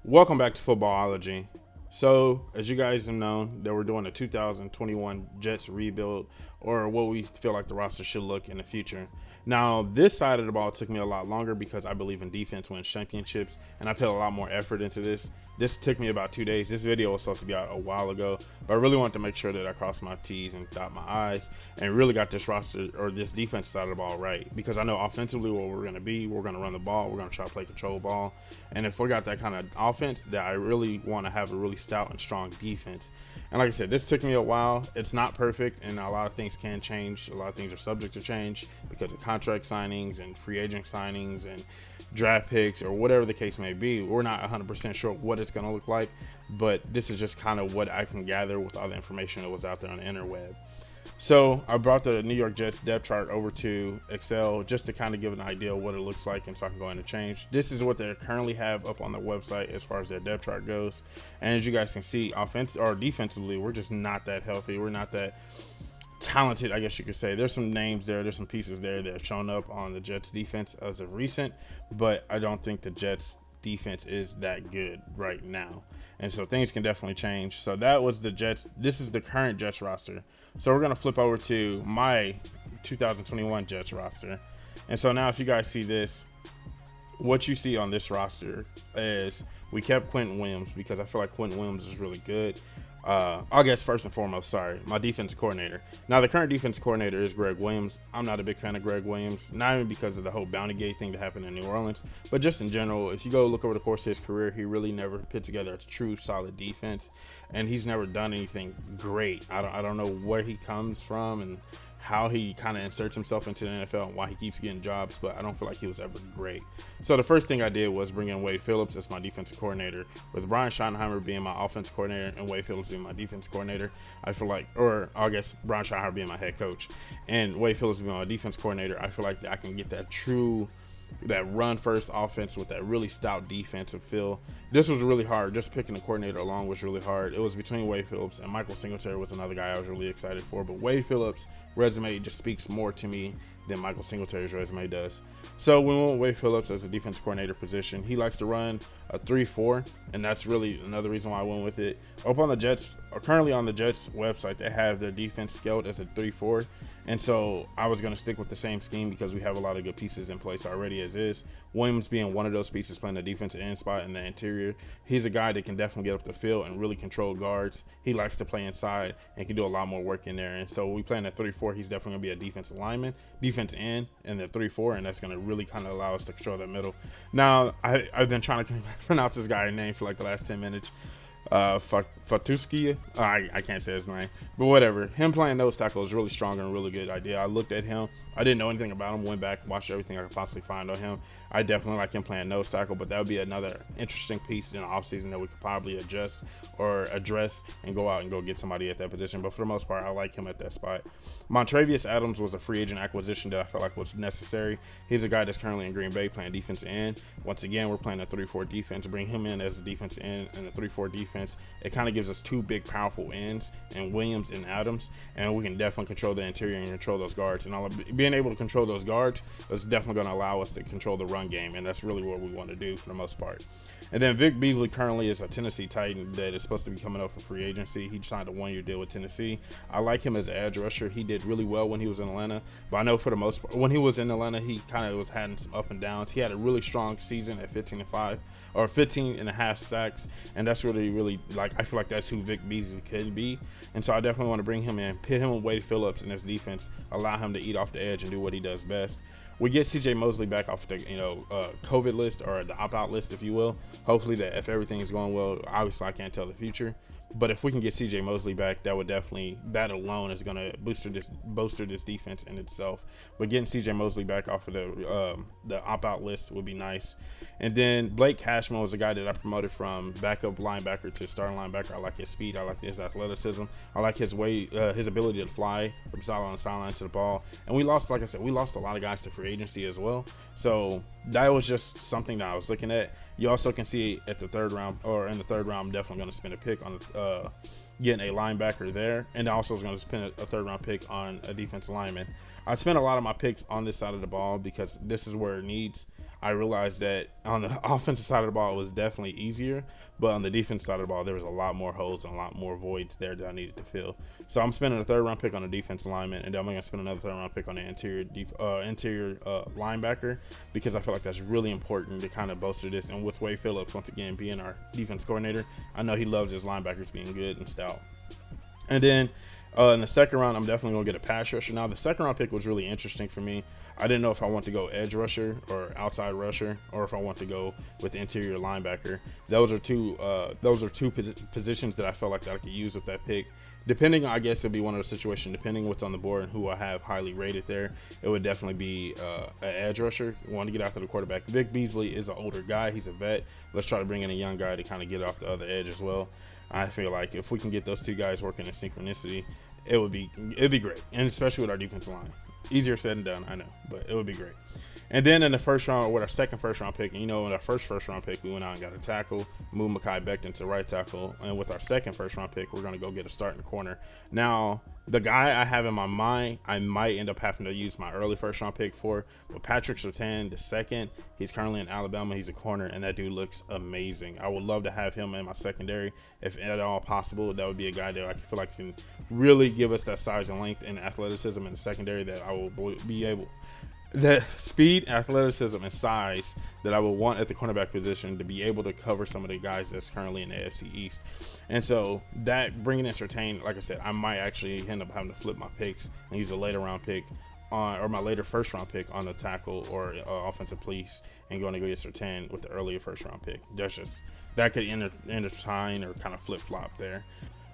Welcome back to Footballology. So, as you guys have known, that we're doing a 2021 Jets rebuild, or what we feel like the roster should look in the future. Now, this side of the ball took me a lot longer because I believe in defense wins championships, and I put a lot more effort into this. This took me about 2 days. This video was supposed to be out a while ago, but I really wanted to make sure that I crossed my T's and dot my I's, and really got this roster or this defense side of the ball right. Because I know offensively what we're going to be, we're going to run the ball, we're going to try to play control ball, and if we got that kind of offense, that I really want to have a really stout and strong defense. And like I said, this took me a while. It's not perfect, and a lot of things can change. A lot of things are subject to change because of contract signings and free agent signings and draft picks or whatever the case may be. We're not 100% sure what it's going to look like, but this is just kind of what I can gather with all the information that was out there on the interweb. So I brought the New York Jets depth chart over to Excel just to kind of give an idea of what it looks like, and so I can go in and change. This is what they currently have up on their website as far as their depth chart goes. And as you guys can see, defensively, we're just not that healthy. We're not that talented, I guess you could say. There's some names there, there's some pieces there that have shown up on the Jets defense as of recent, but I don't think the Jets defense is that good right now, and so things can definitely change. So that was the Jets. This is the current Jets roster. So we're gonna flip over to my 2021 Jets roster, and so now if you guys see this, what you see on this roster is we kept Quentin Williams because I feel like Quentin Williams is really good. I guess first and foremost, my defense coordinator. Now, the current defense coordinator is Greg Williams. I'm not a big fan of Greg Williams, not even because of the whole Bounty Gate thing that happened in New Orleans, but just in general. If you go look over the course of his career, he really never put together a true solid defense, and he's never done anything great. I don't know where he comes from and how he kind of inserts himself into the NFL and why he keeps getting jobs, but I don't feel like he was ever great. So the first thing I did was bring in Wade Phillips as my defensive coordinator, with Brian Schottenheimer being my offensive coordinator and Wade Phillips being my defensive coordinator. I feel like, or I guess Brian Schottenheimer being my head coach and Wade Phillips being my defense coordinator, I feel like I can get that run first offense with that really stout defensive feel. This was really hard. Just picking the coordinator along was really hard. It was between Wade Phillips and Michael Singletary was another guy I was really excited for, but Wade Phillips' resume just speaks more to me than Michael Singletary's resume does. So we went with Wade Phillips as a defense coordinator position. He likes to run a 3-4, and that's really another reason why I went with it. Up on the Jets, or currently on the Jets website, they have their defense scaled as a 3-4, and so I was going to stick with the same scheme because we have a lot of good pieces in place already as is. Williams being one of those pieces playing the defensive end spot in the interior. He's a guy that can definitely get up the field and really control guards. He likes to play inside and can do a lot more work in there, and so we play in a 3-4. He's definitely going to be a defensive lineman, defense end, and the 3-4, and that's going to really kind of allow us to control that middle. Now, I've been trying to pronounce this guy's name for like the last 10 minutes. Fatuski, I can't say his name, but whatever. Him playing nose tackle is really strong and a really good idea. I looked at him, I didn't know anything about him, went back, watched everything I could possibly find on him. I definitely like him playing nose tackle, but that would be another interesting piece in the offseason that we could probably adjust or address and go out and go get somebody at that position. But for the most part, I like him at that spot. Montrevius Adams was a free agent acquisition that I felt like was necessary. He's a guy that's currently in Green Bay playing defensive end. Once again, we're playing a 3-4 defense. Bring him in as a defensive end and a 3-4 defense. It kind of gives us two big, powerful ends in Williams and Adams, and we can definitely control the interior and control those guards. And being able to control those guards is definitely going to allow us to control the run game, and that's really what we want to do for the most part. And then Vic Beasley currently is a Tennessee Titan that is supposed to be coming up for free agency. He signed a 1-year deal with Tennessee. I like him as an edge rusher. He did really well when he was in Atlanta, but I know for the most part, when he was in Atlanta, he kind of was having some up and downs. He had a really strong season at 15-5 or 15.5 sacks, and that's really like, I feel like that's who Vic Beasley could be. And so I definitely want to bring him in, pit him with Wade Phillips in his defense, allow him to eat off the edge and do what he does best. We get CJ Mosley back off the COVID list, or the opt-out list, if you will. Hopefully, that if everything is going well, obviously I can't tell the future, but if we can get CJ Mosley back, that alone is going to bolster this defense in itself. But getting CJ Mosley back off of the opt-out list would be nice. And then Blake Cashman was a guy that I promoted from backup linebacker to starting linebacker. I like his speed, I like his athleticism, I like his ability to fly from sideline to sideline to the ball. And we lost, like I said, a lot of guys to free agency as well. So that was just something that I was looking at. You also can see at the third round, I'm definitely going to spend a pick on getting a linebacker there, and also is going to spend a third round pick on a defensive lineman. I spent a lot of my picks on this side of the ball because this is where it needs. I realized that on the offensive side of the ball it was definitely easier, but on the defense side of the ball there was a lot more holes and a lot more voids there that I needed to fill. So I'm spending a 3rd round pick on a defense alignment, and then I'm going to spend another 3rd round pick on the interior linebacker, because I feel like that's really important to kind of bolster this. And with Wade Phillips once again being our defense coordinator, I know he loves his linebackers being good and stout. And then in the 2nd round, I'm definitely going to get a pass rusher. Now, the 2nd round pick was really interesting for me. I didn't know if I want to go edge rusher or outside rusher, or if I want to go with the interior linebacker. Those are two positions that I felt like that I could use with that pick. Depending, I guess it'd be one of those situations, depending what's on the board and who I have highly rated there, it would definitely be an edge rusher. Want to get after the quarterback. Vic Beasley is an older guy. He's a vet. Let's try to bring in a young guy to kind of get off the other edge as well. I feel like if we can get those two guys working in synchronicity, it'd be great, and especially with our defensive line. Easier said than done, I know, but it would be great. And then in the 1st round, with our 2nd first round pick, in our first round pick, we went out and got a tackle, moved Mekhi Becton to right tackle, and with our 2nd first round pick, we're going to go get a start in the corner. Now, the guy I have in my mind, I might end up having to use my early 1st round pick for, but Patrick Zortan, the 2nd, he's currently in Alabama. He's a corner, and that dude looks amazing. I would love to have him in my secondary, if at all possible. That would be a guy that I feel like can really give us that size and length and athleticism in the secondary that I will be able. The speed, athleticism, and size that I would want at the cornerback position to be able to cover some of the guys that's currently in the AFC East. And so that bringing in Zortan, like I said, I might actually end up having to flip my picks and use a later round pick or my later 1st round pick on the tackle or offensive piece, and going to go get Zortan with the earlier 1st round pick. That could intertwine or kind of flip flop there.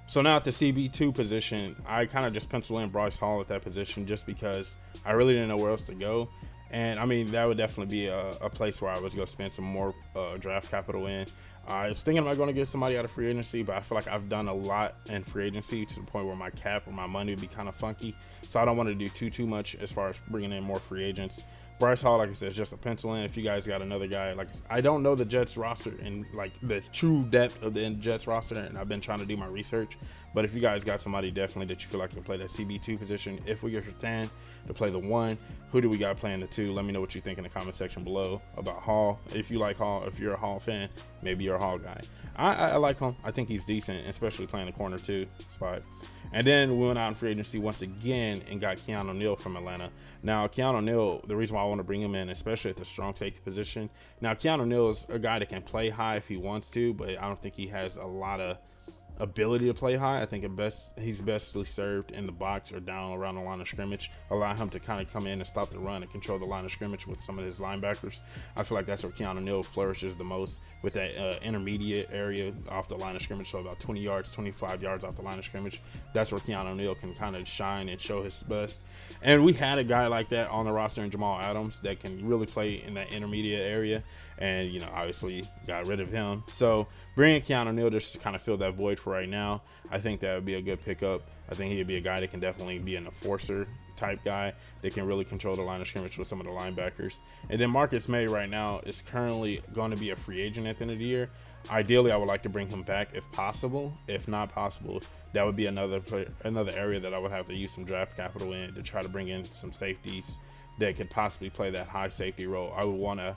So now at the CB2 position, I kind of just pencil in Bryce Hall at that position just because I really didn't know where else to go. And I mean, that would definitely be a place where I was going to spend some more draft capital in. I was thinking about going to get somebody out of free agency, but I feel like I've done a lot in free agency to the point where my cap or my money would be kind of funky. So I don't want to do too much as far as bringing in more free agents. Bryce Hall, like I said, is just a pencil in. If you guys got another guy, like I don't know the Jets roster and like the true depth of the Jets roster, and I've been trying to do my research. But if you guys got somebody definitely that you feel like can play that CB2 position, if we get Zortan to play the 1, who do we got playing the 2? Let me know what you think in the comment section below about Hall. If you like Hall, if you're a Hall fan, maybe you're a Hall guy. I like him. I think he's decent, especially playing the corner 2 spot. And then we went out in free agency once again and got Keanu Neal from Atlanta. Now, Keanu Neal, the reason why I want to bring him in, especially at the strong safety position. Now, Keanu Neal is a guy that can play high if he wants to, but I don't think he has a lot of ability to play high. I think he's bestly served in the box or down around the line of scrimmage. Allow him to kind of come in and stop the run and control the line of scrimmage with some of his linebackers. I feel like that's where Keanu Neal flourishes the most, with that intermediate area off the line of scrimmage, so about 20 yards, 25 yards off the line of scrimmage. That's where Keanu Neal can kind of shine and show his best. And we had a guy like that on the roster in Jamal Adams that can really play in that intermediate area, and obviously got rid of him. So bringing Keanu Neal just to kind of fill that void for right now, I think that would be a good pickup. I think he'd be a guy that can definitely be an enforcer type guy that can really control the line of scrimmage with some of the linebackers. And then Marcus May right now is currently going to be a free agent at the end of the year. Ideally, I would like to bring him back if possible. If not possible, that would be another area that I would have to use some draft capital in to try to bring in some safeties that could possibly play that high safety role. I would want to,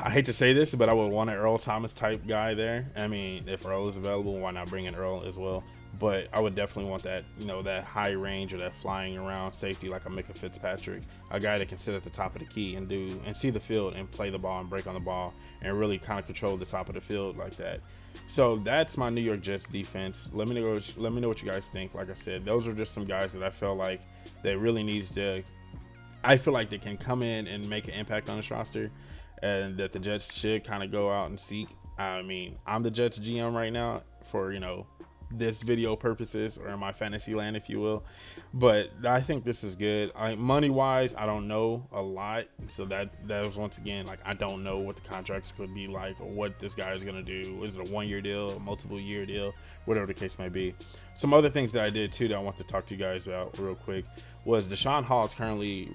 I hate to say this, but I would want an Earl Thomas type guy there. I mean, if Earl is available, why not bring in Earl as well? But I would definitely want that, that high range or that flying around safety like a Micah Fitzpatrick, a guy that can sit at the top of the key and see the field and play the ball and break on the ball and really kind of control the top of the field like that. So that's my New York Jets defense. Let me know what you guys think. Like I said, those are just some guys that I felt like they really need to. I feel like they can come in and make an impact on this roster, and that the Jets should kind of go out and seek. I mean, I'm the Jets GM right now for this video purposes, or in my fantasy land, if you will, but I think this is good. Money wise, I don't know a lot, so that was once again, like, I don't know what the contracts could be like or what this guy is gonna do. Is it a 1-year deal, a multiple year deal, whatever the case may be. Some other things that I did too that I want to talk to you guys about real quick was Deshawn Hall is currently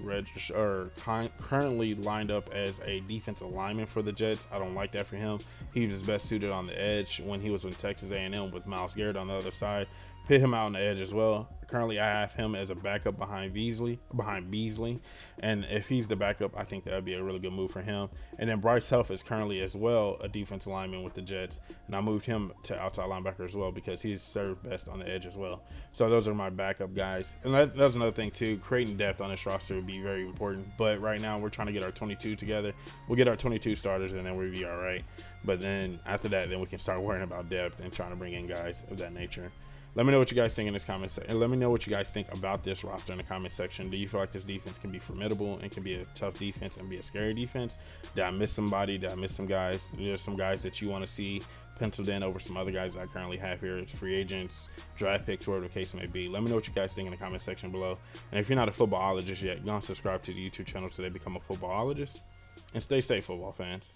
lined up as a defensive lineman for the Jets. I don't like that for him. He was best suited on the edge when he was in Texas A&M with Myles Garrett on the other side. put him out on the edge as well. Currently, I have him as a backup behind Beasley, and if he's the backup, I think that would be a really good move for him. And then Bryce Health is currently as well a defensive lineman with the Jets, and I moved him to outside linebacker as well because he's served best on the edge as well. So those are my backup guys. And that's another thing too. Creating depth on this roster would be very important. But right now, we're trying to get our 22 together. We'll get our 22 starters, and then we'll be all right. But then after that, then we can start worrying about depth and trying to bring in guys of that nature. Let me know what you guys think in this comment section. And let me know what you guys think about this roster in the comment section. Do you feel like this defense can be formidable and can be a tough defense and be a scary defense? Did I miss somebody? Did I miss some guys? There's some guys that you want to see penciled in over some other guys I currently have here. It's free agents, draft picks, whatever the case may be. Let me know what you guys think in the comment section below. And if you're not a footballologist yet, go and subscribe to the YouTube channel today. Become a footballologist. And stay safe, football fans.